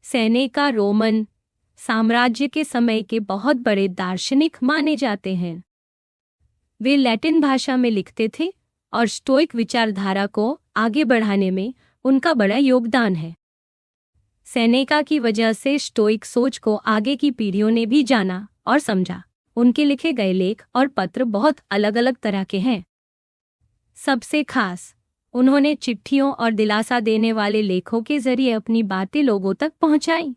Seneca Roman साम्राज्य के समय के बहुत बड़े दार्शनिक माने जाते हैं। वे लैटिन भाषा में लिखते थे और स्टोइक विचारधारा को आगे बढ़ाने में उनका बड़ा योगदान है। सेनेका की वजह से स्टोइक सोच को आगे की पीढ़ियों ने भी जाना और समझा। उनके लिखे गए लेख और पत्र बहुत अलग अलग तरह के हैं। सबसे खास, उन्होंने चिट्ठियों और दिलासा देने वाले लेखों के जरिए अपनी बातें लोगों तक पहुंचाई।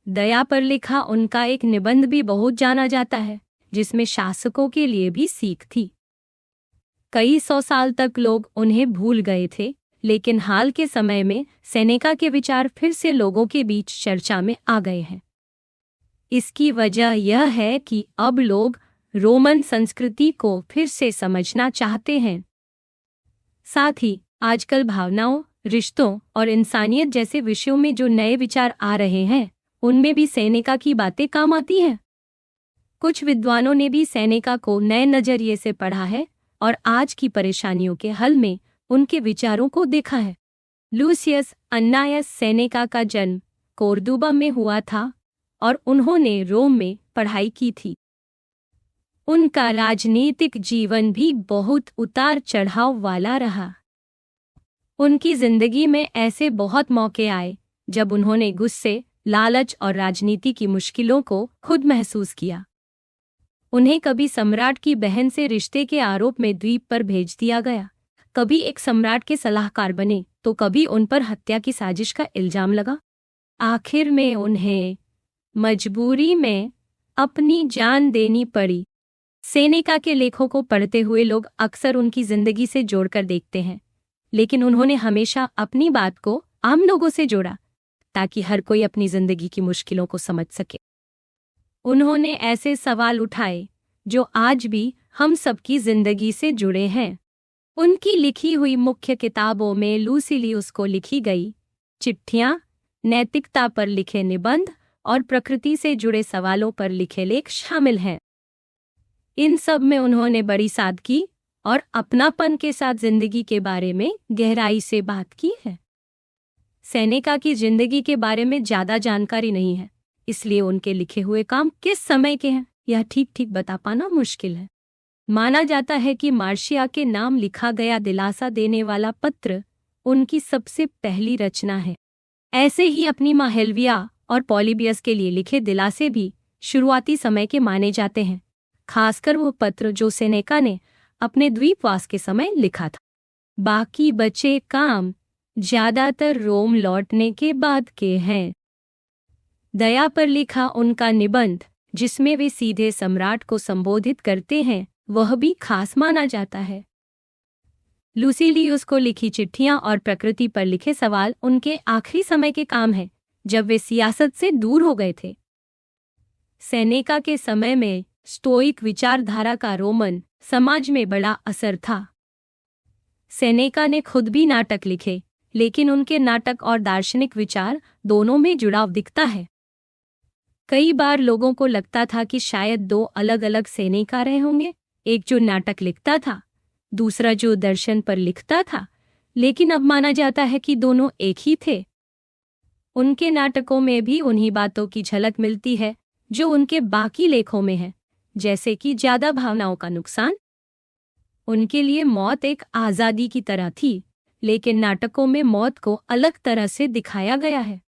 दया पर लिखा उनका एक निबंध भी बहुत जाना जाता है, जिसमें शासकों के लिए भी सीख थी। कई 100 साल तक लोग उन्हें भूल गए थे, लेकिन हाल के समय में सेनेका के विचार फिर से लोगों के बीच चर्चा में आ गए हैं। इसकी वजह यह है कि अब लोग रोमन संस्कृति को फिर से समझना चाहते हैं। साथ ही आजकल भावनाओं, रिश्तों और इंसानियत जैसे विषयों में जो नए विचार आ रहे हैं, उनमें भी सेनेका की बातें काम आती हैं। कुछ विद्वानों ने भी सेनेका को नए नजरिए से पढ़ा है और आज की परेशानियों के हल में उनके विचारों को देखा है। लूसियस अन्नायस सेनेका का जन्म कोर्दुबा में हुआ था और उन्होंने रोम में पढ़ाई की थी। उनका राजनीतिक जीवन भी बहुत उतार चढ़ाव वाला रहा। उनकी जिंदगी में ऐसे बहुत मौके आए जब उन्होंने गुस्से, लालच और राजनीति की मुश्किलों को खुद महसूस किया। उन्हें कभी सम्राट की बहन से रिश्ते के आरोप में द्वीप पर भेज दिया गया, कभी एक सम्राट के सलाहकार बने, तो कभी उन पर हत्या की साजिश का इल्जाम लगा। आखिर में उन्हें मजबूरी में अपनी जान देनी पड़ी। सेनेका के लेखों को पढ़ते हुए लोग अक्सर उनकी जिंदगी से जोड़कर देखते हैं, लेकिन उन्होंने हमेशा अपनी बात को आम लोगों से जोड़ा ताकि हर कोई अपनी जिंदगी की मुश्किलों को समझ सके। उन्होंने ऐसे सवाल उठाए जो आज भी हम सबकी जिंदगी से जुड़े हैं। उनकी लिखी हुई मुख्य किताबों में लूसिलियस को लिखी गई चिट्ठियां, नैतिकता पर लिखे निबंध और प्रकृति से जुड़े सवालों पर लिखे लेख शामिल हैं। इन सब में उन्होंने बड़ी सादगी और अपनापन के साथ जिंदगी के बारे में गहराई से बात की है। सेनेका की जिंदगी के बारे में ज्यादा जानकारी नहीं है, इसलिए उनके लिखे हुए काम किस समय के हैं यह ठीक ठीक बता पाना मुश्किल है। माना जाता है कि मार्शिया के नाम लिखा गया दिलासा देने वाला पत्र उनकी सबसे पहली रचना है। ऐसे ही अपनी माँ हेल्विया और पॉलीबियस के लिए लिखे दिलासे भी शुरुआती समय के माने जाते हैं, खासकर वो पत्र जो सेनेका ने अपने द्वीपवास के समय लिखा था। बाकी बचे काम ज्यादातर रोम लौटने के बाद के हैं। दया पर लिखा उनका निबंध, जिसमें वे सीधे सम्राट को संबोधित करते हैं, वह भी खास माना जाता है। लूसिलियस को लिखी चिट्ठियां और प्रकृति पर लिखे सवाल उनके आखिरी समय के काम हैं, जब वे सियासत से दूर हो गए थे। सेनेका के समय में स्टोइक विचारधारा का रोमन समाज में बड़ा असर था। सेनेका ने खुद भी नाटक लिखे, लेकिन उनके नाटक और दार्शनिक विचार दोनों में जुड़ाव दिखता है। कई बार लोगों को लगता था कि शायद दो अलग अलग सेनेका रहे होंगे, एक जो नाटक लिखता था, दूसरा जो दर्शन पर लिखता था, लेकिन अब माना जाता है कि दोनों एक ही थे। उनके नाटकों में भी उन्हीं बातों की झलक मिलती है जो उनके बाकी लेखों में है, जैसे कि ज्यादा भावनाओं का नुकसान। उनके लिए मौत एक आजादी की तरह थी, लेकिन नाटकों में मौत को अलग तरह से दिखाया गया है।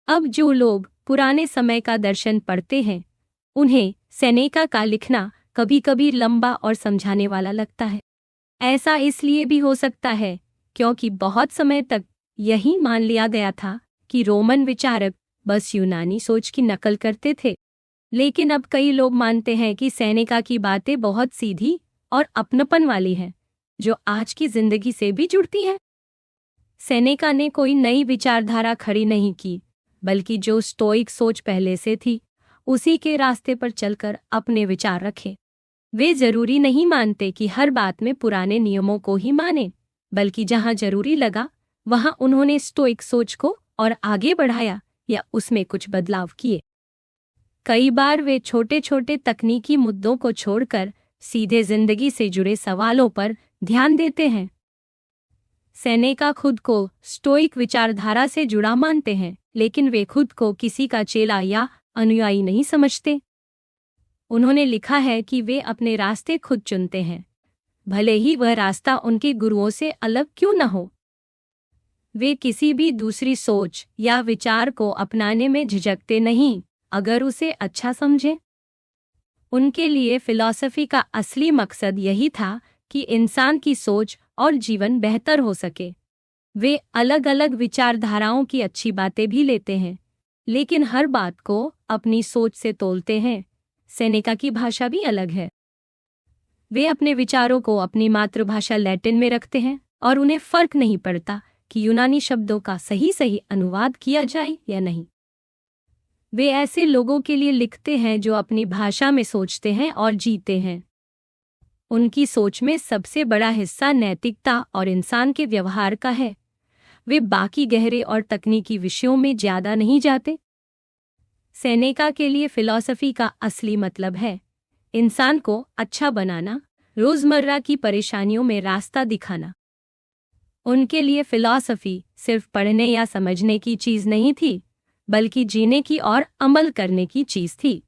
अब जो लोग पुराने समय का दर्शन पढ़ते हैं, उन्हें सेनेका का लिखना कभी कभी लंबा और समझाने वाला लगता है। ऐसा इसलिए भी हो सकता है क्योंकि बहुत समय तक यही मान लिया गया था कि रोमन विचारक बस यूनानी सोच की नकल करते थे, लेकिन अब कई लोग मानते हैं कि सेनेका की बातें बहुत सीधी और अपनपन वाली हैं, जो आज की जिंदगी से भी जुड़ती हैं। सेनेका ने कोई नई विचारधारा खड़ी नहीं की, बल्कि जो स्टोइक सोच पहले से थी, उसी के रास्ते पर चलकर अपने विचार रखे। वे जरूरी नहीं मानते कि हर बात में पुराने नियमों को ही माने, बल्कि जहां जरूरी लगा वहां उन्होंने स्टोइक सोच को और आगे बढ़ाया या उसमें कुछ बदलाव किए। कई बार वे छोटे छोटे तकनीकी मुद्दों को छोड़कर सीधे जिंदगी से जुड़े सवालों पर ध्यान देते हैं। सेनेका खुद को स्टोइक विचारधारा से जुड़ा मानते हैं, लेकिन वे खुद को किसी का चेला या अनुयायी नहीं समझते। उन्होंने लिखा है कि वे अपने रास्ते खुद चुनते हैं, भले ही वह रास्ता उनके गुरुओं से अलग क्यों न हो। वे किसी भी दूसरी सोच या विचार को अपनाने में झिझकते नहीं, अगर उसे अच्छा समझें। उनके लिए फिलॉसफी का असली मकसद यही था कि इंसान की सोच और जीवन बेहतर हो सके। वे अलग अलग विचारधाराओं की अच्छी बातें भी लेते हैं, लेकिन हर बात को अपनी सोच से तोलते हैं। सेनेका की भाषा भी अलग है। वे अपने विचारों को अपनी मातृभाषा लैटिन में रखते हैं और उन्हें फर्क नहीं पड़ता कि यूनानी शब्दों का सही अनुवाद किया जाए या नहीं। वे ऐसे लोगों के लिए लिखते हैं जो अपनी भाषा में सोचते हैं और जीते हैं। उनकी सोच में सबसे बड़ा हिस्सा नैतिकता और इंसान के व्यवहार का है। वे बाकी गहरे और तकनीकी विषयों में ज्यादा नहीं जाते। सेनेका के लिए फिलॉसफी का असली मतलब है इंसान को अच्छा बनाना, रोजमर्रा की परेशानियों में रास्ता दिखाना। उनके लिए फिलॉसफी सिर्फ पढ़ने या समझने की चीज नहीं थी, बल्कि जीने की और अमल करने की चीज थी।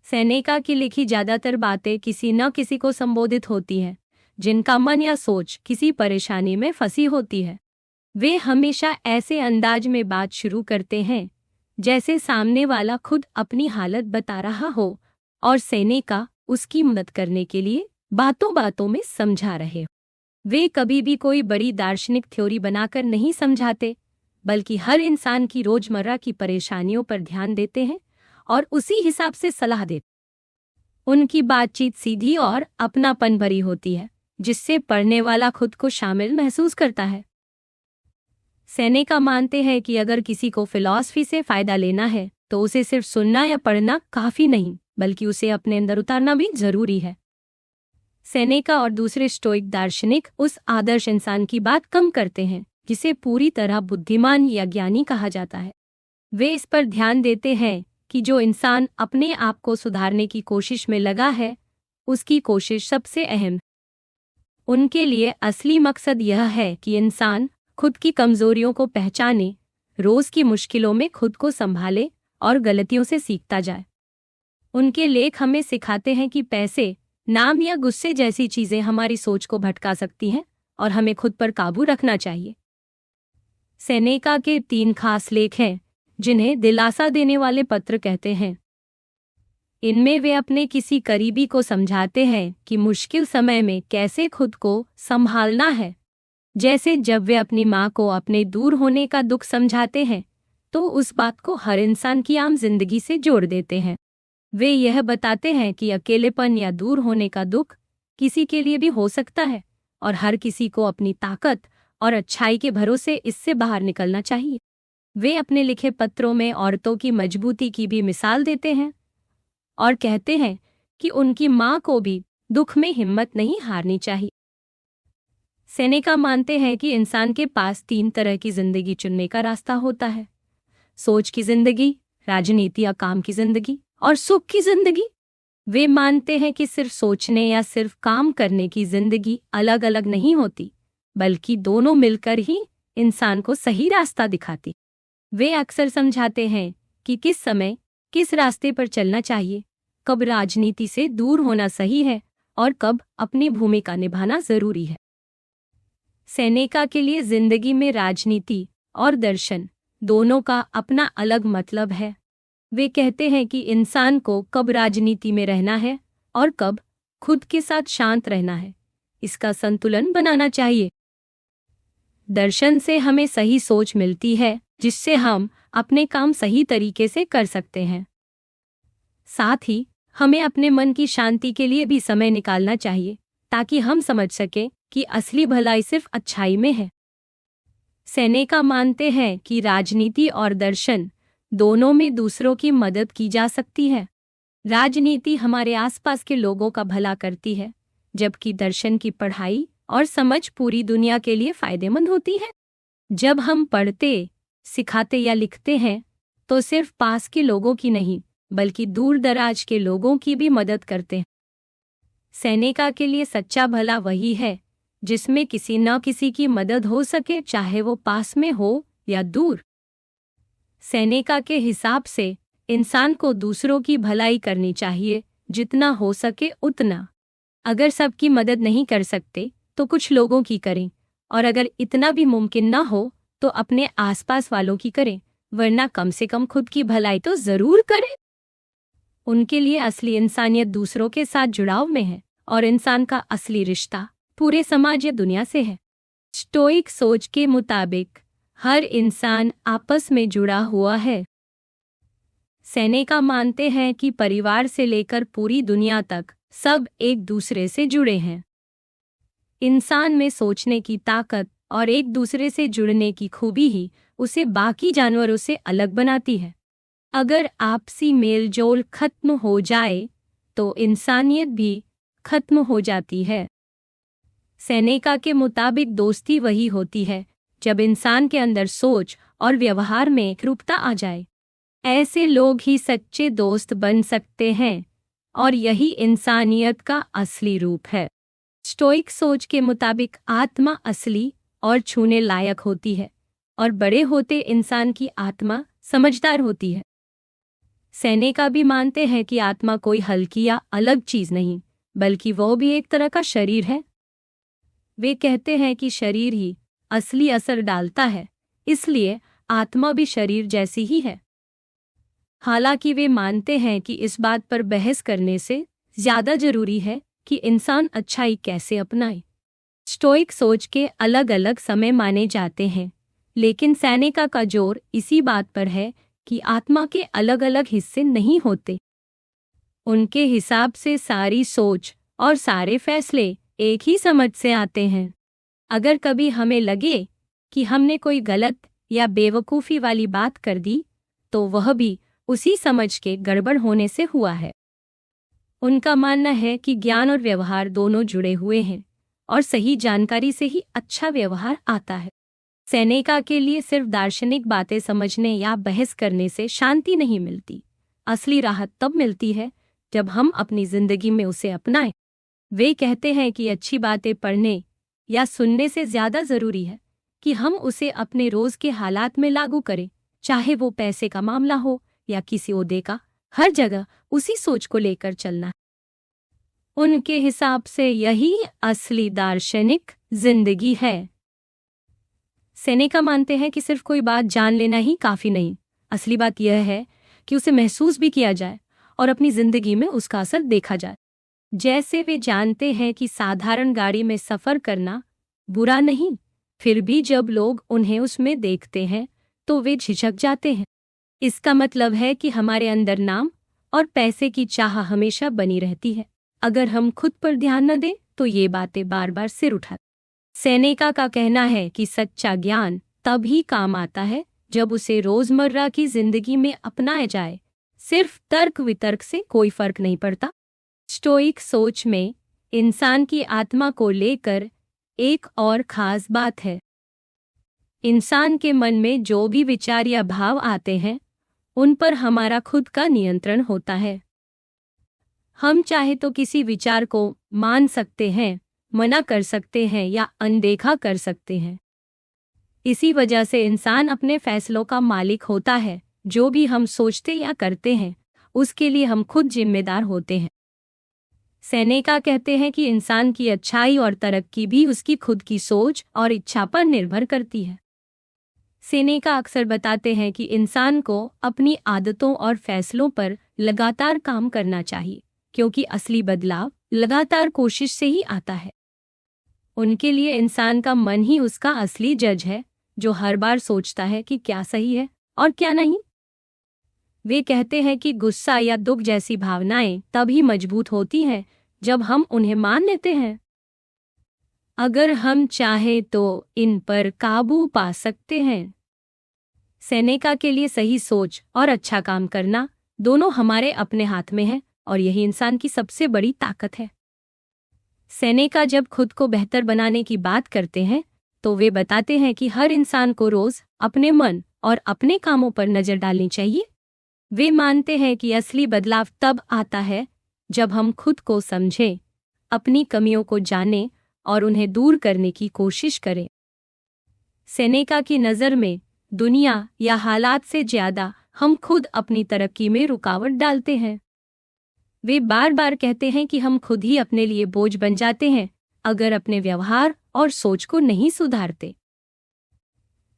सेनेका की लिखी ज्यादातर बातें किसी न किसी को संबोधित होती हैं, जिनका मन या सोच किसी परेशानी में फंसी होती है। वे हमेशा ऐसे अंदाज में बात शुरू करते हैं जैसे सामने वाला खुद अपनी हालत बता रहा हो और सेनेका उसकी मदद करने के लिए बातों बातों में समझा रहे। वे कभी भी कोई बड़ी दार्शनिक थ्योरी बनाकर नहीं समझाते, बल्कि हर इंसान की रोजमर्रा की परेशानियों पर ध्यान देते हैं और उसी हिसाब से सलाह देते। उनकी बातचीत सीधी और अपनापन भरी होती है, जिससे पढ़ने वाला खुद को शामिल महसूस करता है। सेनेका मानते हैं कि अगर किसी को फिलॉसफी से फायदा लेना है तो उसे सिर्फ सुनना या पढ़ना काफी नहीं, बल्कि उसे अपने अंदर उतारना भी जरूरी है। सेनेका और दूसरे स्टोइक दार्शनिक उस आदर्श इंसान की बात कम करते हैं जिसे पूरी तरह बुद्धिमान या ज्ञानी कहा जाता है। वे इस पर ध्यान देते हैं कि जो इंसान अपने आप को सुधारने की कोशिश में लगा है, उसकी कोशिश सबसे अहम। उनके लिए असली मकसद यह है कि इंसान खुद की कमजोरियों को पहचाने, रोज की मुश्किलों में खुद को संभाले और गलतियों से सीखता जाए। उनके लेख हमें सिखाते हैं कि पैसे, नाम या गुस्से जैसी चीजें हमारी सोच को भटका सकती हैं और हमें खुद पर काबू रखना चाहिए। सेनेका के 3 खास लेख हैं, जिन्हें दिलासा देने वाले पत्र कहते हैं। इनमें वे अपने किसी करीबी को समझाते हैं कि मुश्किल समय में कैसे खुद को संभालना है। जैसे जब वे अपनी माँ को अपने दूर होने का दुख समझाते हैं, तो उस बात को हर इंसान की आम जिंदगी से जोड़ देते हैं। वे यह बताते हैं कि अकेलेपन या दूर होने का दुख किसी के लिए भी हो सकता है और हर किसी को अपनी ताकत और अच्छाई के भरोसे इससे बाहर निकलना चाहिए। वे अपने लिखे पत्रों में औरतों की मजबूती की भी मिसाल देते हैं और कहते हैं कि उनकी माँ को भी दुख में हिम्मत नहीं हारनी चाहिए। सेनेका मानते हैं कि इंसान के पास 3 तरह की जिंदगी चुनने का रास्ता होता है: सोच की जिंदगी, राजनीति या काम की जिंदगी और सुख की जिंदगी। वे मानते हैं कि सिर्फ सोचने या सिर्फ काम करने की जिंदगी अलग अलग नहीं होती, बल्कि दोनों मिलकर ही इंसान को सही रास्ता दिखाती। वे अक्सर समझाते हैं कि किस समय किस रास्ते पर चलना चाहिए, कब राजनीति से दूर होना सही है और कब अपनी भूमिका निभाना जरूरी है। सेनेका के लिए जिंदगी में राजनीति और दर्शन दोनों का अपना अलग मतलब है। वे कहते हैं कि इंसान को कब राजनीति में रहना है और कब खुद के साथ शांत रहना है, इसका संतुलन बनाना चाहिए। दर्शन से हमें सही सोच मिलती है, जिससे हम अपने काम सही तरीके से कर सकते हैं। साथ ही हमें अपने मन की शांति के लिए भी समय निकालना चाहिए, ताकि हम समझ सकें कि असली भलाई सिर्फ अच्छाई में है। सेनेका मानते हैं कि राजनीति और दर्शन दोनों में दूसरों की मदद की जा सकती है। राजनीति हमारे आसपास के लोगों का भला करती है, जबकि दर्शन की पढ़ाई और समझ पूरी दुनिया के लिए फायदेमंद होती है। जब हम पढ़ते, सिखाते या लिखते हैं, तो सिर्फ पास के लोगों की नहीं, बल्कि दूर दराज के लोगों की भी मदद करते हैं। सेनेका के लिए सच्चा भला वही है जिसमें किसी न किसी की मदद हो सके, चाहे वो पास में हो या दूर। सेनेका के हिसाब से इंसान को दूसरों की भलाई करनी चाहिए, जितना हो सके उतना। अगर सबकी मदद नहीं कर सकते तो कुछ लोगों की करें, और अगर इतना भी मुमकिन ना हो तो अपने आसपास वालों की करें, वरना कम से कम खुद की भलाई तो जरूर करें। उनके लिए असली इंसानियत दूसरों के साथ जुड़ाव में है, और इंसान का असली रिश्ता पूरे समाज या दुनिया से है। स्टोइक सोच के मुताबिक हर इंसान आपस में जुड़ा हुआ है। सेनेका मानते हैं कि परिवार से लेकर पूरी दुनिया तक सब एक दूसरे से जुड़े हैं। इंसान में सोचने की ताकत और एक दूसरे से जुड़ने की खूबी ही उसे बाकी जानवरों से अलग बनाती है। अगर आपसी मेलजोल खत्म हो जाए तो इंसानियत भी खत्म हो जाती है। सेनेका के मुताबिक दोस्ती वही होती है जब इंसान के अंदर सोच और व्यवहार में एकरूपता आ जाए। ऐसे लोग ही सच्चे दोस्त बन सकते हैं, और यही इंसानियत का असली रूप है। स्टोइक सोच के मुताबिक आत्मा असली और छूने लायक होती है, और बड़े होते इंसान की आत्मा समझदार होती है। सेनेका भी मानते हैं कि आत्मा कोई हल्की या अलग चीज नहीं, बल्कि वो भी एक तरह का शरीर है। वे कहते हैं कि शरीर ही असली असर डालता है, इसलिए आत्मा भी शरीर जैसी ही है। हालांकि वे मानते हैं कि इस बात पर बहस करने से ज्यादा जरूरी है कि इंसान अच्छाई कैसे अपनाए। स्टोइक सोच के अलग अलग समय माने जाते हैं, लेकिन सेनेका का जोर इसी बात पर है कि आत्मा के अलग अलग हिस्से नहीं होते। उनके हिसाब से सारी सोच और सारे फैसले एक ही समझ से आते हैं। अगर कभी हमें लगे कि हमने कोई गलत या बेवकूफ़ी वाली बात कर दी, तो वह भी उसी समझ के गड़बड़ होने से हुआ है। उनका मानना है कि ज्ञान और व्यवहार दोनों जुड़े हुए हैं, और सही जानकारी से ही अच्छा व्यवहार आता है। सेनेका के लिए सिर्फ दार्शनिक बातें समझने या बहस करने से शांति नहीं मिलती। असली राहत तब मिलती है जब हम अपनी जिंदगी में उसे अपनाएं। वे कहते हैं कि अच्छी बातें पढ़ने या सुनने से ज्यादा जरूरी है कि हम उसे अपने रोज के हालात में लागू करें, चाहे वो पैसे का मामला हो या किसी ओहदे का। हर जगह उसी सोच को लेकर चलना। उनके हिसाब से यही असली दार्शनिक जिंदगी है। सेनेका मानते हैं कि सिर्फ कोई बात जान लेना ही काफी नहीं, असली बात यह है कि उसे महसूस भी किया जाए और अपनी जिंदगी में उसका असर देखा जाए। जैसे वे जानते हैं कि साधारण गाड़ी में सफर करना बुरा नहीं, फिर भी जब लोग उन्हें उसमें देखते हैं तो वे झिझक जाते हैं। इसका मतलब है कि हमारे अंदर नाम और पैसे की चाह हमेशा बनी रहती है। अगर हम खुद पर ध्यान न दें तो ये बातें बार बार सिर उठाती। सेनेका का कहना है कि सच्चा ज्ञान तभी काम आता है जब उसे रोजमर्रा की जिंदगी में अपनाया जाए। सिर्फ तर्क वितर्क से कोई फर्क नहीं पड़ता। स्टोइक सोच में इंसान की आत्मा को लेकर एक और खास बात है। इंसान के मन में जो भी विचार या भाव आते हैं, उन पर हमारा खुद का नियंत्रण होता है। हम चाहे तो किसी विचार को मान सकते हैं, मना कर सकते हैं या अनदेखा कर सकते हैं। इसी वजह से इंसान अपने फैसलों का मालिक होता है। जो भी हम सोचते या करते हैं, उसके लिए हम खुद जिम्मेदार होते हैं। सेनेका कहते हैं कि इंसान की अच्छाई और तरक्की भी उसकी खुद की सोच और इच्छा पर निर्भर करती है। सेनेका अक्सर बताते हैं कि इंसान को अपनी आदतों और फैसलों पर लगातार काम करना चाहिए, क्योंकि असली बदलाव लगातार कोशिश से ही आता है। उनके लिए इंसान का मन ही उसका असली जज है, जो हर बार सोचता है कि क्या सही है और क्या नहीं। वे कहते हैं कि गुस्सा या दुख जैसी भावनाएं तभी मजबूत होती हैं जब हम उन्हें मान लेते हैं। अगर हम चाहें तो इन पर काबू पा सकते हैं। सेनेका के लिए सही सोच और अच्छा काम करना दोनों हमारे अपने हाथ में है, और यही इंसान की सबसे बड़ी ताकत है। सेनेका जब खुद को बेहतर बनाने की बात करते हैं तो वे बताते हैं कि हर इंसान को रोज अपने मन और अपने कामों पर नजर डालनी चाहिए। वे मानते हैं कि असली बदलाव तब आता है जब हम खुद को समझें, अपनी कमियों को जानें और उन्हें दूर करने की कोशिश करें। सेनेका की नज़र में दुनिया या हालात से ज़्यादा हम खुद अपनी तरक्की में रुकावट डालते हैं। वे बार बार कहते हैं कि हम खुद ही अपने लिए बोझ बन जाते हैं अगर अपने व्यवहार और सोच को नहीं सुधारते।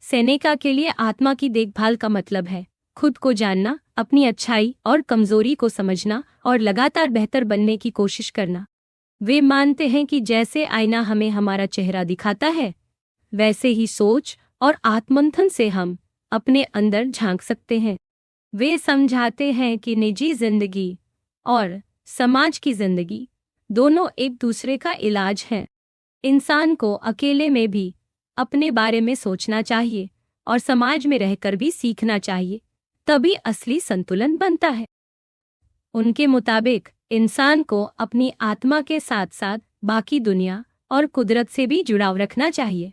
सेनेका के लिए आत्मा की देखभाल का मतलब है खुद को जानना, अपनी अच्छाई और कमजोरी को समझना और लगातार बेहतर बनने की कोशिश करना। वे मानते हैं कि जैसे आईना हमें हमारा चेहरा दिखाता है, वैसे ही सोच और आत्ममंथन से हम अपने अंदर झांक सकते हैं। वे समझाते हैं कि निजी जिंदगी और समाज की जिंदगी दोनों एक दूसरे का इलाज हैं। इंसान को अकेले में भी अपने बारे में सोचना चाहिए और समाज में रहकर भी सीखना चाहिए, तभी असली संतुलन बनता है। उनके मुताबिक इंसान को अपनी आत्मा के साथ साथ बाकी दुनिया और कुदरत से भी जुड़ाव रखना चाहिए।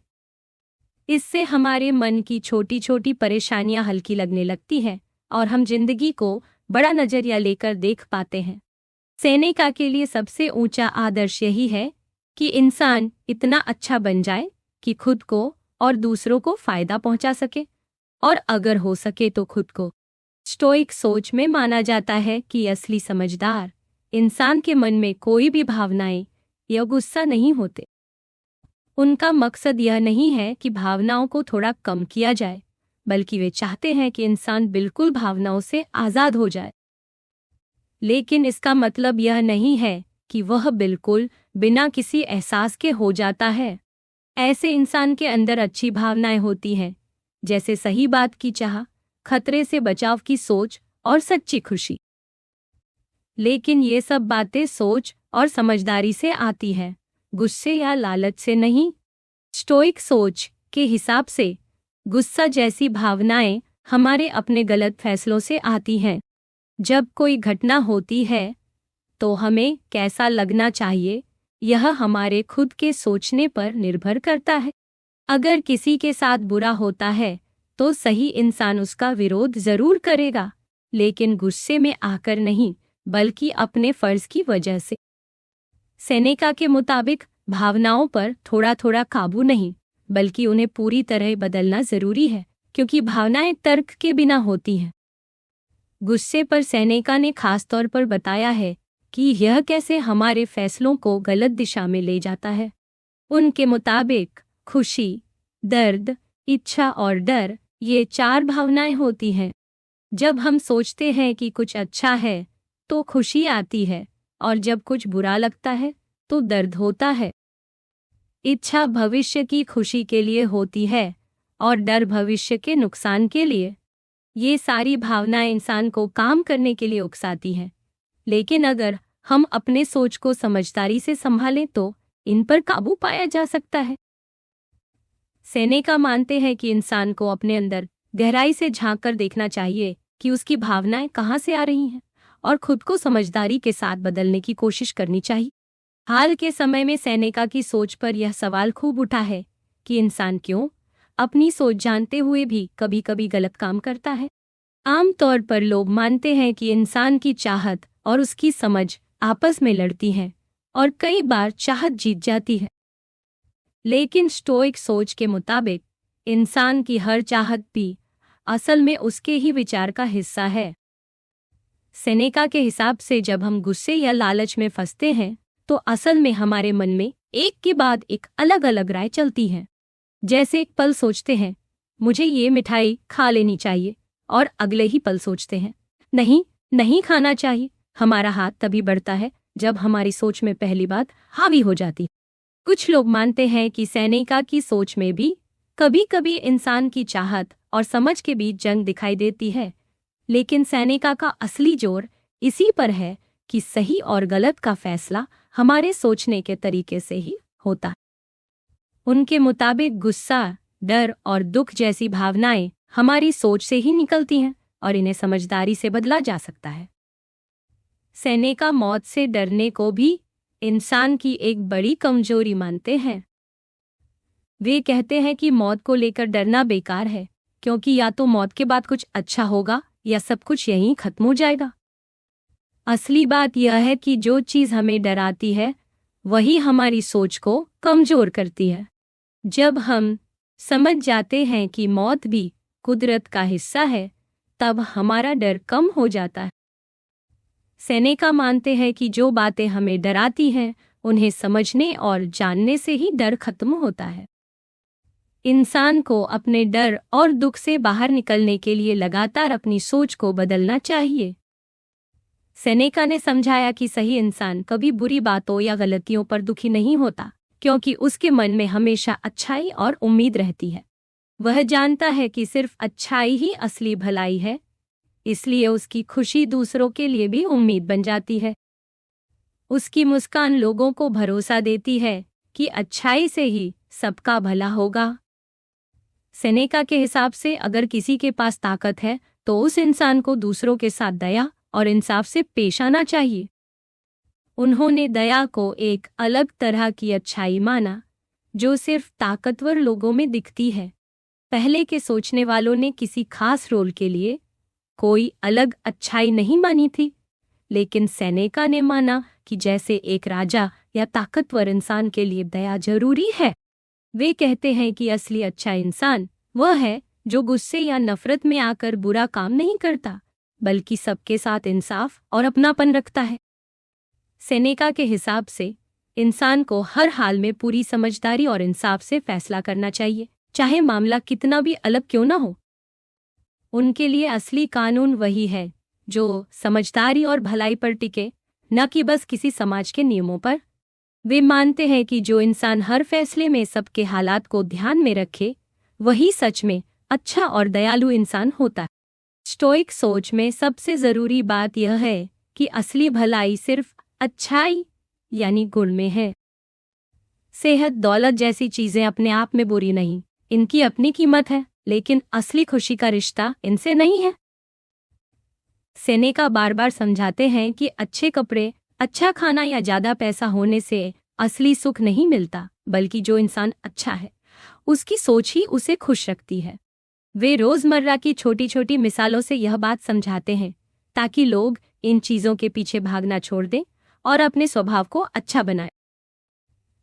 इससे हमारे मन की छोटी छोटी परेशानियां हल्की लगने लगती हैं और हम जिंदगी को बड़ा नजरिया लेकर देख पाते हैं। सेनेका के लिए सबसे ऊंचा आदर्श यही है कि इंसान इतना अच्छा बन जाए कि खुद को और दूसरों को फायदा पहुंचा सके, और अगर हो सके तो खुद को। स्टोइक सोच में माना जाता है कि असली समझदार इंसान के मन में कोई भी भावनाएं या गुस्सा नहीं होते। उनका मकसद यह नहीं है कि भावनाओं को थोड़ा कम किया जाए, बल्कि वे चाहते हैं कि इंसान बिल्कुल भावनाओं से आज़ाद हो जाए। लेकिन इसका मतलब यह नहीं है कि वह बिल्कुल बिना किसी एहसास के हो जाता है। ऐसे इंसान के अंदर अच्छी भावनाएं होती हैं, जैसे सही बात की चाह, खतरे से बचाव की सोच और सच्ची खुशी। लेकिन ये सब बातें सोच और समझदारी से आती हैं, गुस्से या लालच से नहीं। स्टोइक सोच के हिसाब से गुस्सा जैसी भावनाएं हमारे अपने गलत फैसलों से आती हैं। जब कोई घटना होती है तो हमें कैसा लगना चाहिए, यह हमारे खुद के सोचने पर निर्भर करता है। अगर किसी के साथ बुरा होता है तो सही इंसान उसका विरोध जरूर करेगा, लेकिन गुस्से में आकर नहीं, बल्कि अपने फर्ज की वजह से। सेनेका के मुताबिक भावनाओं पर थोड़ा थोड़ा काबू नहीं, बल्कि उन्हें पूरी तरह बदलना जरूरी है, क्योंकि भावनाएं तर्क के बिना होती हैं। गुस्से पर सेनेका ने खास तौर पर बताया है कि यह कैसे हमारे फैसलों को गलत दिशा में ले जाता है। उनके मुताबिक खुशी, दर्द, इच्छा और डर, ये 4 भावनाएं होती हैं। जब हम सोचते हैं कि कुछ अच्छा है तो खुशी आती है, और जब कुछ बुरा लगता है तो दर्द होता है। इच्छा भविष्य की खुशी के लिए होती है और डर भविष्य के नुकसान के लिए। ये सारी भावनाएं इंसान को काम करने के लिए उकसाती हैं, लेकिन अगर हम अपने सोच को समझदारी से संभालें तो इन पर काबू पाया जा सकता है। सेनेका मानते हैं कि इंसान को अपने अंदर गहराई से झांक कर देखना चाहिए कि उसकी भावनाएं कहाँ से आ रही हैं, और खुद को समझदारी के साथ बदलने की कोशिश करनी चाहिए। हाल के समय में सेनेका की सोच पर यह सवाल खूब उठा है कि इंसान क्यों अपनी सोच जानते हुए भी कभी कभी गलत काम करता है। आमतौर पर लोग मानते हैं कि इंसान की चाहत और उसकी समझ आपस में लड़ती हैं और कई बार चाहत जीत जाती है। लेकिन स्टोइक सोच के मुताबिक इंसान की हर चाहत भी असल में उसके ही विचार का हिस्सा है। सेनेका के हिसाब से जब हम गुस्से या लालच में फंसते हैं तो असल में हमारे मन में एक के बाद एक अलग अलग राय चलती हैं। जैसे एक पल सोचते हैं मुझे ये मिठाई खा लेनी चाहिए, और अगले ही पल सोचते हैं नहीं, नहीं खाना चाहिए। हमारा हाथ तभी बढ़ता है जब हमारी सोच में पहली बात हावी हो जाती। कुछ लोग मानते हैं कि सेनेका की सोच में भी कभी कभी इंसान की चाहत और समझ के बीच जंग दिखाई देती है, लेकिन सेनेका का असली जोर इसी पर है कि सही और गलत का फैसला हमारे सोचने के तरीके से ही होता है। उनके मुताबिक गुस्सा, डर और दुख जैसी भावनाएं हमारी सोच से ही निकलती हैं और इन्हें समझदारी से बदला जा सकता है। सेनेका मौत से डरने को भी इंसान की एक बड़ी कमजोरी मानते हैं। वे कहते हैं कि मौत को लेकर डरना बेकार है, क्योंकि या तो मौत के बाद कुछ अच्छा होगा या सब कुछ यहीं खत्म हो जाएगा। असली बात यह है कि जो चीज़ हमें डराती है वही हमारी सोच को कमजोर करती है। जब हम समझ जाते हैं कि मौत भी कुदरत का हिस्सा है, तब हमारा डर कम हो जाता है। सेनेका मानते हैं कि जो बातें हमें डराती हैं, उन्हें समझने और जानने से ही डर खत्म होता है। इंसान को अपने डर और दुख से बाहर निकलने के लिए लगातार अपनी सोच को बदलना चाहिए। सेनेका ने समझाया कि सही इंसान कभी बुरी बातों या गलतियों पर दुखी नहीं होता, क्योंकि उसके मन में हमेशा अच्छाई और उम्मीद रहती है। वह जानता है कि सिर्फ अच्छाई ही असली भलाई है, इसलिए उसकी खुशी दूसरों के लिए भी उम्मीद बन जाती है। उसकी मुस्कान लोगों को भरोसा देती है कि अच्छाई से ही सबका भला होगा। सेनेका के हिसाब से अगर किसी के पास ताकत है, तो उस इंसान को दूसरों के साथ दया और इंसाफ से पेश आना चाहिए। उन्होंने दया को एक अलग तरह की अच्छाई माना, जो सिर्फ ताकतवर लोगों में दिखती है। पहले के सोचने वालों ने किसी खास रोल के लिए कोई अलग अच्छाई नहीं मानी थी, लेकिन सेनेका ने माना कि जैसे एक राजा या ताकतवर इंसान के लिए दया जरूरी है, वे कहते हैं कि असली अच्छा इंसान वह है जो गुस्से या नफरत में आकर बुरा काम नहीं करता, बल्कि सबके साथ इंसाफ और अपनापन रखता है। सेनेका के हिसाब से इंसान को हर हाल में पूरी समझदारी और इंसाफ से फैसला करना चाहिए, चाहे मामला कितना भी अलग क्यों ना हो। उनके लिए असली कानून वही है जो समझदारी और भलाई पर टिके, न कि बस किसी समाज के नियमों पर। वे मानते हैं कि जो इंसान हर फैसले में सबके हालात को ध्यान में रखे, वही सच में अच्छा और दयालु इंसान होता है। स्टोइक सोच में सबसे जरूरी बात यह है कि असली भलाई सिर्फ अच्छाई यानी गुण में है। सेहत, दौलत जैसी चीजें अपने आप में बुरी नहीं, इनकी अपनी कीमत है, लेकिन असली खुशी का रिश्ता इनसे नहीं है। सेनेका बार बार समझाते हैं कि अच्छे कपड़े, अच्छा खाना या ज्यादा पैसा होने से असली सुख नहीं मिलता, बल्कि जो इंसान अच्छा है, उसकी सोच ही उसे खुश रखती है। वे रोजमर्रा की छोटी छोटी मिसालों से यह बात समझाते हैं, ताकि लोग इन चीजों के पीछे भागना छोड़ दें और अपने स्वभाव को अच्छा बनाएं।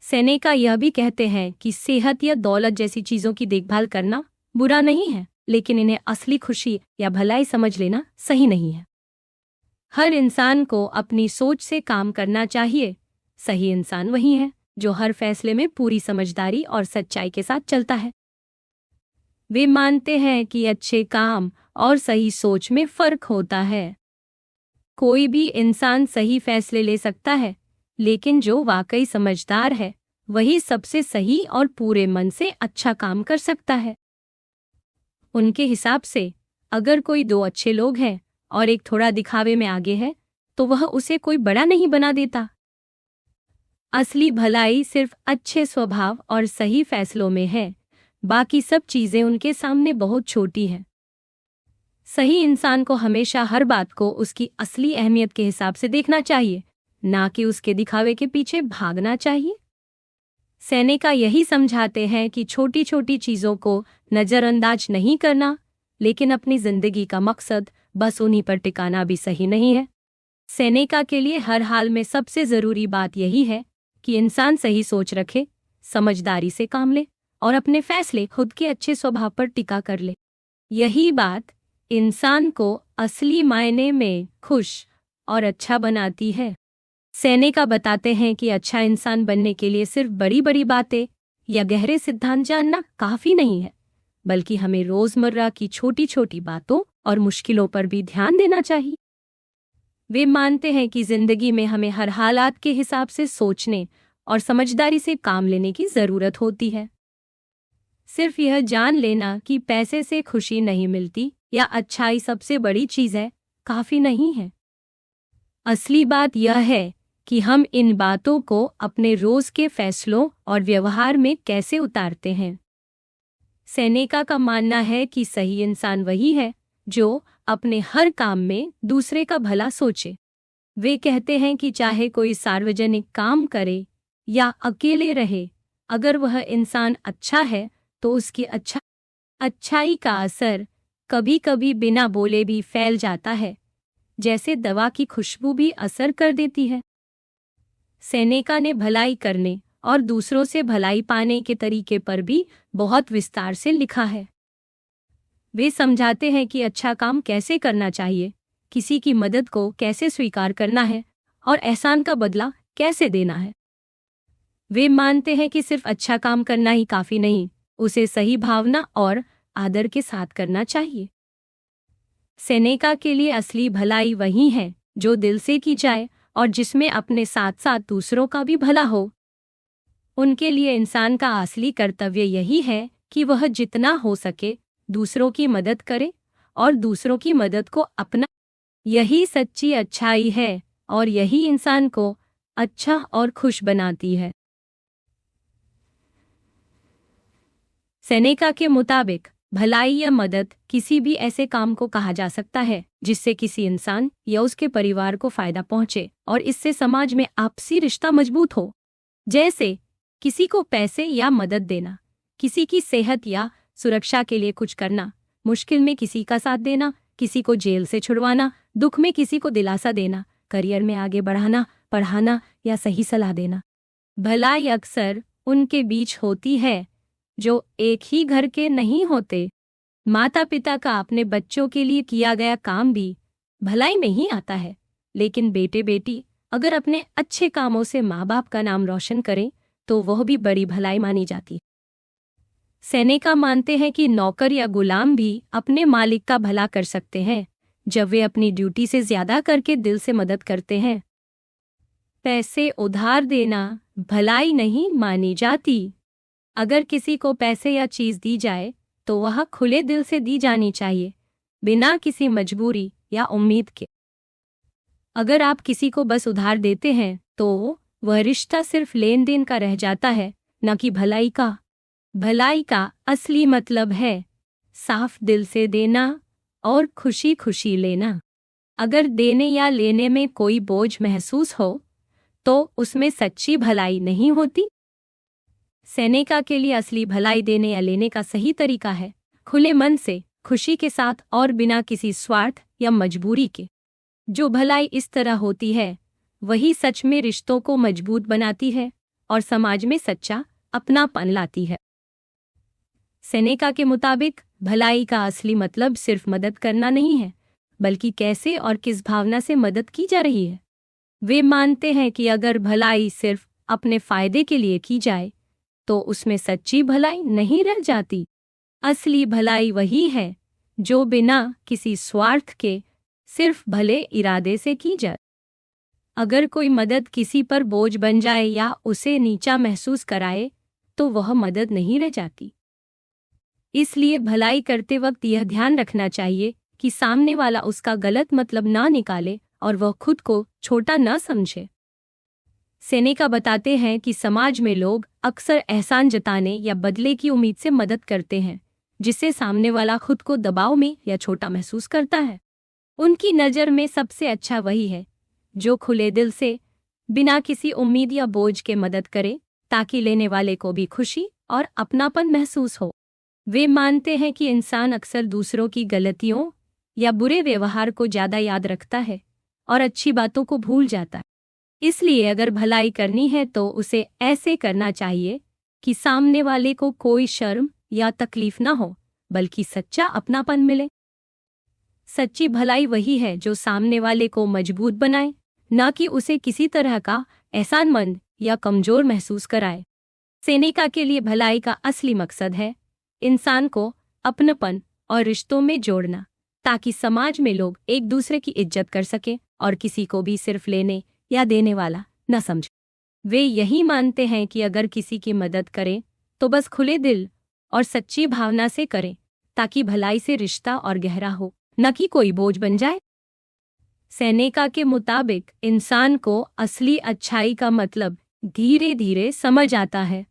सेनेका यह भी कहते हैं कि सेहत या दौलत जैसी चीजों की देखभाल करना बुरा नहीं है, लेकिन इन्हें असली खुशी या भलाई समझ लेना सही नहीं है। हर इंसान को अपनी सोच से काम करना चाहिए। सही इंसान वही है जो हर फैसले में पूरी समझदारी और सच्चाई के साथ चलता है। वे मानते हैं कि अच्छे काम और सही सोच में फर्क होता है। कोई भी इंसान सही फैसले ले सकता है, लेकिन जो वाकई समझदार है, वही सबसे सही और पूरे मन से अच्छा काम कर सकता है। उनके हिसाब से अगर कोई दो अच्छे लोग हैं और एक थोड़ा दिखावे में आगे है, तो वह उसे कोई बड़ा नहीं बना देता। असली भलाई सिर्फ अच्छे स्वभाव और सही फैसलों में है, बाकी सब चीजें उनके सामने बहुत छोटी हैं। सही इंसान को हमेशा हर बात को उसकी असली अहमियत के हिसाब से देखना चाहिए, ना कि उसके दिखावे के पीछे भागना चाहिए। सेनेका यही समझाते हैं कि छोटी छोटी चीजों को नजरअंदाज नहीं करना, लेकिन अपनी जिंदगी का मकसद बस उन्हीं पर टिकाना भी सही नहीं है। सेनेका के लिए हर हाल में सबसे जरूरी बात यही है कि इंसान सही सोच रखे, समझदारी से काम ले और अपने फैसले खुद के अच्छे स्वभाव पर टिका कर ले। यही बात इंसान को असली मायने में खुश और अच्छा बनाती है। सेनेका बताते हैं कि अच्छा इंसान बनने के लिए सिर्फ बड़ी बड़ी बातें या गहरे सिद्धांत जानना काफी नहीं है, बल्कि हमें रोजमर्रा की छोटी छोटी बातों और मुश्किलों पर भी ध्यान देना चाहिए। वे मानते हैं कि जिंदगी में हमें हर हालात के हिसाब से सोचने और समझदारी से काम लेने की जरूरत होती है। सिर्फ यह जान लेना कि पैसे से खुशी नहीं मिलती या अच्छाई सबसे बड़ी चीज है, काफी नहीं है। असली बात यह है कि हम इन बातों को अपने रोज के फैसलों और व्यवहार में कैसे उतारते हैं। सेनेका का मानना है कि सही इंसान वही है जो अपने हर काम में दूसरे का भला सोचे। वे कहते हैं कि चाहे कोई सार्वजनिक काम करे या अकेले रहे, अगर वह इंसान अच्छा है तो उसकी अच्छाई का असर कभी कभी बिना बोले भी फैल जाता है, जैसे दवा की खुशबू भी असर कर देती है। सेनेका ने भलाई करने और दूसरों से भलाई पाने के तरीके पर भी बहुत विस्तार से लिखा है। वे समझाते हैं कि अच्छा काम कैसे करना चाहिए, किसी की मदद को कैसे स्वीकार करना है और एहसान का बदला कैसे देना है। वे मानते हैं कि सिर्फ अच्छा काम करना ही काफी नहीं, उसे सही भावना और आदर के साथ करना चाहिए। सेनेका के लिए असली भलाई वही है जो दिल से की जाए और जिसमें अपने साथ साथ दूसरों का भी भला हो। उनके लिए इंसान का असली कर्तव्य यही है कि वह जितना हो सके दूसरों की मदद करे और दूसरों की मदद को अपना। यही सच्ची अच्छाई है और यही इंसान को अच्छा और खुश बनाती है। सेनेका के मुताबिक भलाई या मदद किसी भी ऐसे काम को कहा जा सकता है जिससे किसी इंसान या उसके परिवार को फायदा पहुंचे और इससे समाज में आपसी रिश्ता मजबूत हो। जैसे किसी को पैसे या मदद देना, किसी की सेहत या सुरक्षा के लिए कुछ करना, मुश्किल में किसी का साथ देना, किसी को जेल से छुड़वाना, दुख में किसी को दिलासा देना, करियर में आगे बढ़ाना, पढ़ाना या सही सलाह देना। भलाई अक्सर उनके बीच होती है जो एक ही घर के नहीं होते। माता पिता का अपने बच्चों के लिए किया गया काम भी भलाई में ही आता है, लेकिन बेटे बेटी अगर अपने अच्छे कामों से माँ बाप का नाम रोशन करें तो वह भी बड़ी भलाई मानी जाती। सेनेका मानते हैं कि नौकर या गुलाम भी अपने मालिक का भला कर सकते हैं जब वे अपनी ड्यूटी से ज्यादा करके दिल से मदद करते हैं। पैसे उधार देना भलाई नहीं मानी जाती। अगर किसी को पैसे या चीज दी जाए तो वह खुले दिल से दी जानी चाहिए, बिना किसी मजबूरी या उम्मीद के। अगर आप किसी को बस उधार देते हैं तो वह रिश्ता सिर्फ लेन देन का रह जाता है, न कि भलाई का। भलाई का असली मतलब है साफ दिल से देना और खुशी खुशी लेना। अगर देने या लेने में कोई बोझ महसूस हो तो उसमें सच्ची भलाई नहीं होती। सेनेका के लिए असली भलाई देने या लेने का सही तरीका है खुले मन से, खुशी के साथ और बिना किसी स्वार्थ या मजबूरी के। जो भलाई इस तरह होती है वही सच में रिश्तों को मजबूत बनाती है और समाज में सच्चा अपनापन लाती है। सेनेका के मुताबिक भलाई का असली मतलब सिर्फ मदद करना नहीं है, बल्कि कैसे और किस भावना से मदद की जा रही है। वे मानते हैं कि अगर भलाई सिर्फ अपने फायदे के लिए की जाए तो उसमें सच्ची भलाई नहीं रह जाती। असली भलाई वही है जो बिना किसी स्वार्थ के सिर्फ भले इरादे से की जाए। अगर कोई मदद किसी पर बोझ बन जाए या उसे नीचा महसूस कराए तो वह मदद नहीं रह जाती। इसलिए भलाई करते वक्त यह ध्यान रखना चाहिए कि सामने वाला उसका गलत मतलब ना निकाले और वह खुद को छोटा न समझे। सेनेका बताते हैं कि समाज में लोग अक्सर एहसान जताने या बदले की उम्मीद से मदद करते हैं, जिससे सामने वाला खुद को दबाव में या छोटा महसूस करता है। उनकी नज़र में सबसे अच्छा वही है जो खुले दिल से बिना किसी उम्मीद या बोझ के मदद करे, ताकि लेने वाले को भी खुशी और अपनापन महसूस हो। वे मानते हैं कि इंसान अक्सर दूसरों की गलतियों या बुरे व्यवहार को ज़्यादा याद रखता है और अच्छी बातों को भूल जाता है। इसलिए अगर भलाई करनी है तो उसे ऐसे करना चाहिए कि सामने वाले को कोई शर्म या तकलीफ ना हो, बल्कि सच्चा अपनापन मिले। सच्ची भलाई वही है जो सामने वाले को मजबूत बनाए, न कि उसे किसी तरह का एहसानमंद या कमजोर महसूस कराए। सेनेका के लिए भलाई का असली मकसद है इंसान को अपनपन और रिश्तों में जोड़ना, ताकि समाज में लोग एक दूसरे की इज्जत कर सकें और किसी को भी सिर्फ लेने या देने वाला न समझे। वे यही मानते हैं कि अगर किसी की मदद करें तो बस खुले दिल और सच्ची भावना से करें, ताकि भलाई से रिश्ता और गहरा हो, न कि कोई बोझ बन जाए। सेनेका के मुताबिक इंसान को असली अच्छाई का मतलब धीरे धीरे समझ आता है।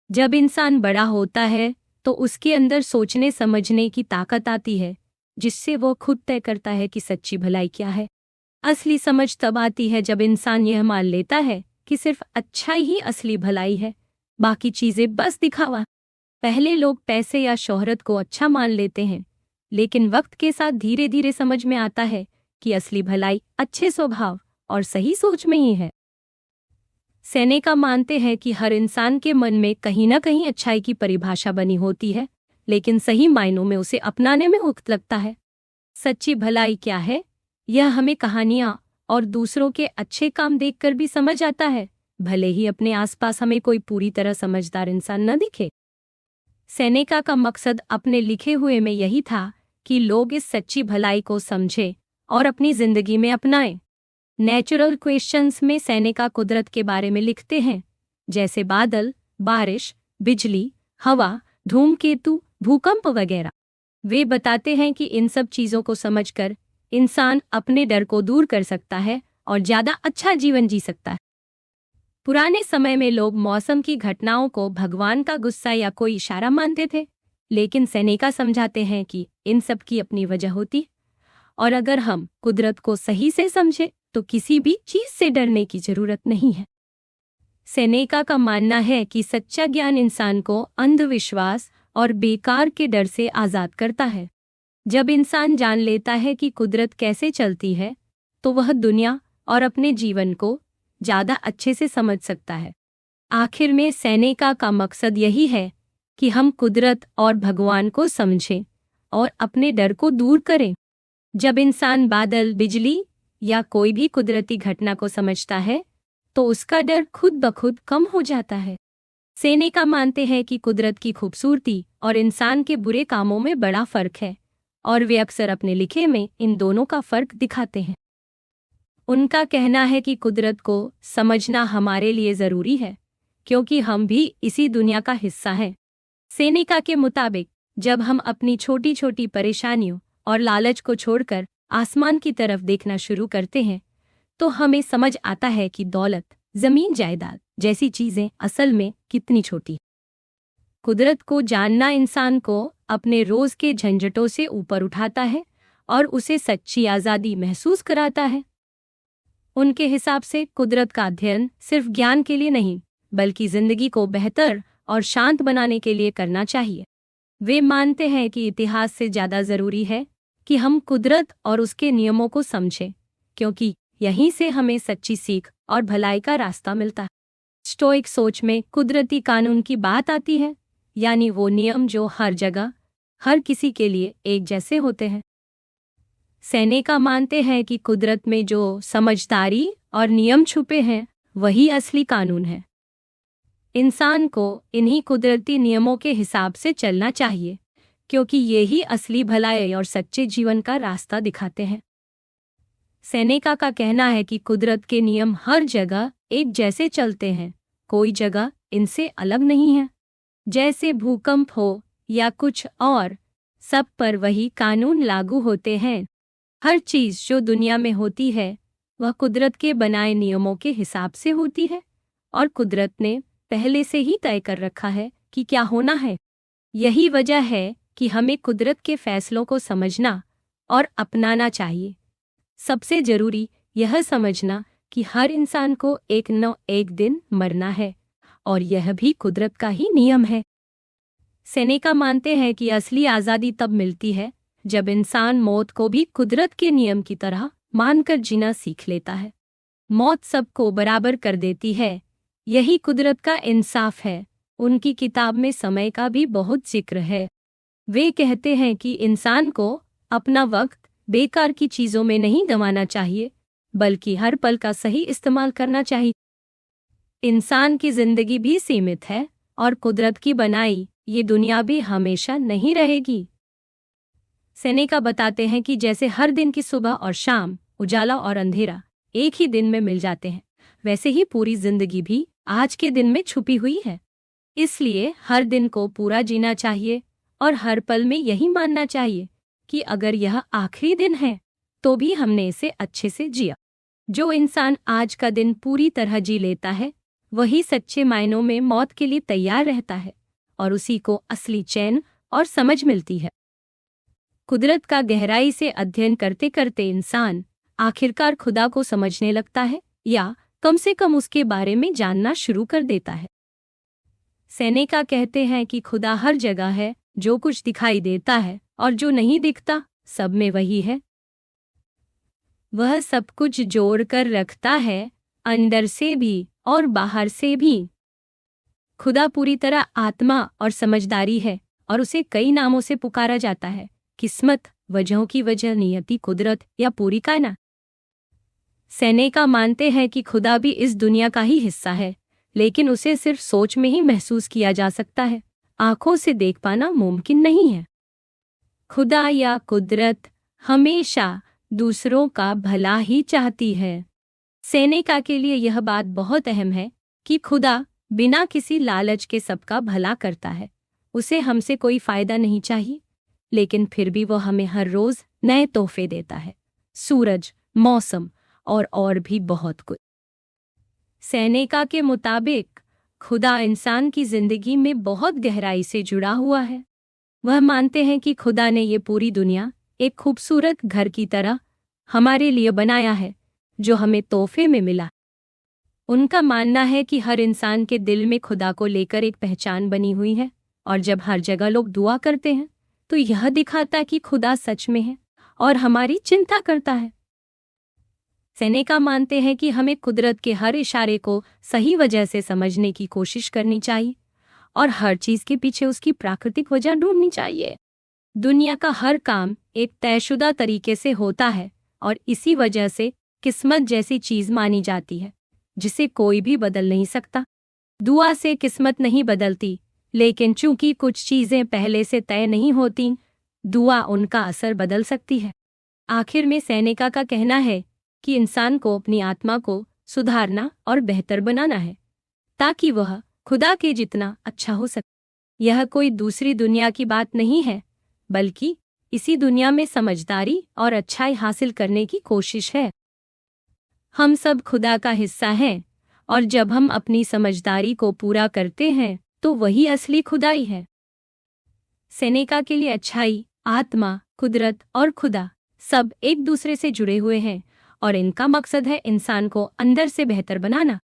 जब इंसान बड़ा होता है तो उसके अंदर सोचने समझने की ताकत आती है, जिससे वो खुद तय करता है कि सच्ची भलाई क्या है। असली समझ तब आती है जब इंसान यह मान लेता है कि सिर्फ अच्छाई ही असली भलाई है, बाकी चीजें बस दिखावा। पहले लोग पैसे या शोहरत को अच्छा मान लेते हैं, लेकिन वक्त के साथ धीरे धीरे समझ में आता है कि असली भलाई अच्छे स्वभाव और सही सोच में ही है। सेनेका मानते हैं कि हर इंसान के मन में कहीं न कहीं अच्छाई की परिभाषा बनी होती है, लेकिन सही मायनों में उसे अपनाने में वक्त लगता है। सच्ची भलाई क्या है, यह हमें कहानियां और दूसरों के अच्छे काम देखकर भी समझ आता है, भले ही अपने आसपास हमें कोई पूरी तरह समझदार इंसान न दिखे। सेनेका का मकसद अपने लिखे हुए में यही था कि लोग इस सच्ची भलाई को समझें और अपनी जिंदगी में अपनाएं। नेचुरल क्वेश्चंस में सेनेका कुदरत के बारे में लिखते हैं, जैसे बादल, बारिश, बिजली, हवा, धूमकेतु, भूकंप वगैरह। वे बताते हैं कि इन सब चीजों को समझकर इंसान अपने डर को दूर कर सकता है और ज्यादा अच्छा जीवन जी सकता है। पुराने समय में लोग मौसम की घटनाओं को भगवान का गुस्सा या कोई इशारा मानते थे, लेकिन सेनेका समझाते हैं कि इन सब की अपनी वजह होती, और अगर हम कुदरत को सही से समझे तो किसी भी चीज से डरने की जरूरत नहीं है। सेनेका का मानना है कि सच्चा ज्ञान इंसान को अंधविश्वास और बेकार के डर से आजाद करता है। जब इंसान जान लेता है कि कुदरत कैसे चलती है, तो वह दुनिया और अपने जीवन को ज्यादा अच्छे से समझ सकता है। आखिर में सेनेका का मकसद यही है कि हम कुदरत और भगवान को समझें और अपने डर को दूर करें। जब इंसान बादल, बिजली या कोई भी कुदरती घटना को समझता है, तो उसका डर खुद ब खुद कम हो जाता है। सेनेका मानते हैं कि कुदरत की खूबसूरती और इंसान के बुरे कामों में बड़ा फर्क है, और वे अक्सर अपने लिखे में इन दोनों का फर्क दिखाते हैं। उनका कहना है कि कुदरत को समझना हमारे लिए जरूरी है, क्योंकि हम भी इसी दुनिया का हिस्सा हैं। सेनेका के मुताबिक जब हम अपनी छोटी छोटी परेशानियों और लालच को छोड़कर आसमान की तरफ देखना शुरू करते हैं, तो हमें समझ आता है कि दौलत, जमीन, जायदाद जैसी चीजें असल में कितनी छोटी। कुदरत को जानना इंसान को अपने रोज के झंझटों से ऊपर उठाता है और उसे सच्ची आजादी महसूस कराता है। उनके हिसाब से कुदरत का अध्ययन सिर्फ ज्ञान के लिए नहीं, बल्कि जिंदगी को बेहतर और शांत बनाने के लिए करना चाहिए। वे मानते हैं कि इतिहास से ज्यादा जरूरी है कि हम कुदरत और उसके नियमों को समझें, क्योंकि यहीं से हमें सच्ची सीख और भलाई का रास्ता मिलता है। स्टोइक सोच में कुदरती कानून की बात आती है, यानी वो नियम जो हर जगह, हर किसी के लिए एक जैसे होते हैं। सेनेका मानते हैं कि कुदरत में जो समझदारी और नियम छुपे हैं, वही असली कानून है। इंसान को इन्हीं कुदरती नियमों के हिसाब से चलना चाहिए, क्योंकि ये ही असली भलाई और सच्चे जीवन का रास्ता दिखाते हैं। सेनेका का कहना है कि कुदरत के नियम हर जगह एक जैसे चलते हैं, कोई जगह इनसे अलग नहीं है। जैसे भूकंप हो या कुछ और, सब पर वही कानून लागू होते हैं। हर चीज जो दुनिया में होती है, वह कुदरत के बनाए नियमों के हिसाब से होती है, और कुदरत ने पहले से ही तय कर रखा है कि क्या होना है। यही वजह है कि हमें कुदरत के फैसलों को समझना और अपनाना चाहिए। सबसे जरूरी यह समझना कि हर इंसान को एक न एक दिन मरना है, और यह भी कुदरत का ही नियम है। सेनेका मानते हैं कि असली आज़ादी तब मिलती है जब इंसान मौत को भी कुदरत के नियम की तरह मानकर जीना सीख लेता है। मौत सबको बराबर कर देती है, यही कुदरत का इंसाफ है। उनकी किताब में समय का भी बहुत जिक्र है। वे कहते हैं कि इंसान को अपना वक्त बेकार की चीजों में नहीं गंवाना चाहिए, बल्कि हर पल का सही इस्तेमाल करना चाहिए। इंसान की जिंदगी भी सीमित है, और कुदरत की बनाई ये दुनिया भी हमेशा नहीं रहेगी। सेनेका बताते हैं कि जैसे हर दिन की सुबह और शाम, उजाला और अंधेरा एक ही दिन में मिल जाते हैं, वैसे ही पूरी जिंदगी भी आज के दिन में छुपी हुई है। इसलिए हर दिन को पूरा जीना चाहिए और हर पल में यही मानना चाहिए कि अगर यह आखिरी दिन है तो भी हमने इसे अच्छे से जिया। जो इंसान आज का दिन पूरी तरह जी लेता है, वही सच्चे मायनों में मौत के लिए तैयार रहता है, और उसी को असली चैन और समझ मिलती है। कुदरत का गहराई से अध्ययन करते करते इंसान आखिरकार खुदा को समझने लगता है, या कम से कम उसके बारे में जानना शुरू कर देता है। सेनेका कहते हैं कि खुदा हर जगह है, जो कुछ दिखाई देता है और जो नहीं दिखता, सब में वही है। वह सब कुछ जोड़ कर रखता है, अंदर से भी और बाहर से भी। खुदा पूरी तरह आत्मा और समझदारी है और उसे कई नामों से पुकारा जाता है। किस्मत, वजहों की वजह, नियति, कुदरत या पूरी कायनात। सेनेका मानते हैं कि खुदा भी इस दुनिया का ही हिस्सा है, लेकिन उसे सिर्फ सोच में ही महसूस किया जा सकता है। आंखों से देख पाना मुमकिन नहीं है। खुदा या कुदरत हमेशा दूसरों का भला ही चाहती है। सेनेका के लिए यह बात बहुत अहम है कि खुदा बिना किसी लालच के सबका भला करता है। उसे हमसे कोई फायदा नहीं चाहिए, लेकिन फिर भी वह हमें हर रोज नए तोहफे देता है, सूरज, मौसम और भी बहुत कुछ। सेनेका के मुताबिक खुदा इंसान की जिंदगी में बहुत गहराई से जुड़ा हुआ है। वह मानते हैं कि खुदा ने ये पूरी दुनिया एक खूबसूरत घर की तरह हमारे लिए बनाया है, जो हमें तोहफे में मिला। उनका मानना है कि हर इंसान के दिल में खुदा को लेकर एक पहचान बनी हुई है, और जब हर जगह लोग दुआ करते हैं तो यह दिखाता कि खुदा सच में है और हमारी चिंता करता है। सेनेका मानते हैं कि हमें कुदरत के हर इशारे को सही वजह से समझने की कोशिश करनी चाहिए और हर चीज के पीछे उसकी प्राकृतिक वजह ढूंढनी चाहिए। दुनिया का हर काम एक तयशुदा तरीके से होता है और इसी वजह से किस्मत जैसी चीज मानी जाती है, जिसे कोई भी बदल नहीं सकता। दुआ से किस्मत नहीं बदलती, लेकिन चूंकि कुछ चीजें पहले से तय नहीं होती, दुआ उनका असर बदल सकती है। आखिर में सेनेका का कहना है कि इंसान को अपनी आत्मा को सुधारना और बेहतर बनाना है, ताकि वह खुदा के जितना अच्छा हो सके। यह कोई दूसरी दुनिया की बात नहीं है, बल्कि इसी दुनिया में समझदारी और अच्छाई हासिल करने की कोशिश है। हम सब खुदा का हिस्सा हैं, और जब हम अपनी समझदारी को पूरा करते हैं तो वही असली खुदाई है। सेनेका के लिए अच्छाई, आत्मा, कुदरत और खुदा सब एक दूसरे से जुड़े हुए हैं, और इनका मकसद है इंसान को अंदर से बेहतर बनाना।